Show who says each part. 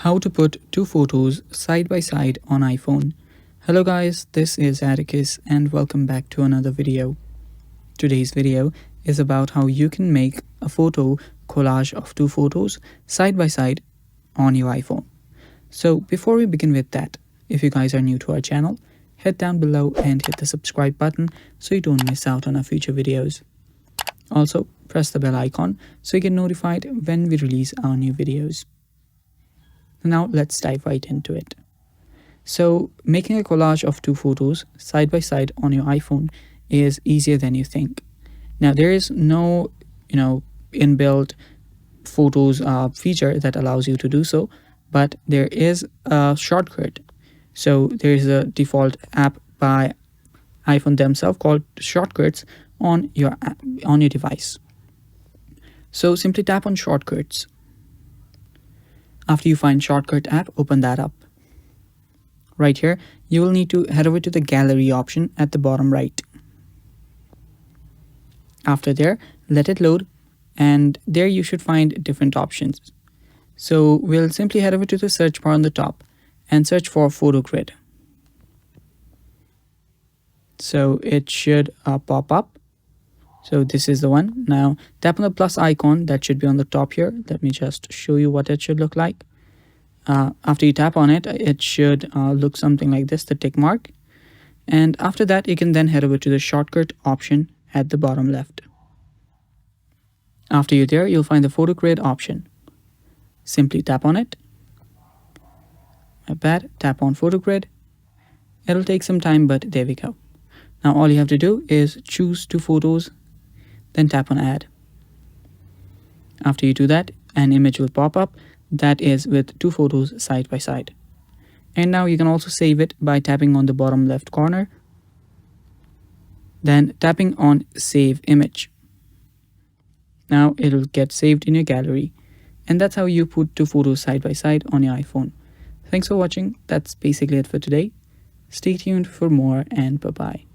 Speaker 1: How to put two photos side by side on iPhone. Hello guys, this is Atticus and welcome back to another video. Today's video is about how you can make a photo collage of two photos side by side on your iPhone. So before we begin with that, if you guys are new to our channel, head down below and hit the subscribe button so you don't miss out on our future videos. Also, press the bell icon so you get notified when we release our new videos. Now let's dive right into it. So making a collage of two photos side by side on your iPhone is easier than you think. Now there is no inbuilt photos feature that allows you to do so, but there is a shortcut. So there is a default app by iPhone themselves called Shortcuts on your device. So simply tap on Shortcuts. After you find Shortcut app, open that up. Right here, you will need to head over to the gallery option at the bottom right. After there, let it load, and there you should find different options. So we'll simply head over to the search bar on the top and search for photo grid. So it should pop up. So this is the one. Now tap on the plus icon that should be on the top here. Let me just show you what it should look like. After you tap on it, it should look something like this, the tick mark. And after that, you can then head over to the shortcut option at the bottom left. After you're there, you'll find the photo grid option. Simply tap on it. My bad, tap on photo grid. It'll take some time, but there we go. Now all you have to do is choose two photos, then tap on add. After you do that, an image will pop up that is with two photos side by side. And now you can also save it by tapping on the bottom left corner, then tapping on save image. Now it'll get saved in your gallery. And that's how you put two photos side by side on your iPhone. Thanks for watching. That's basically it for today. Stay tuned for more, and bye-bye.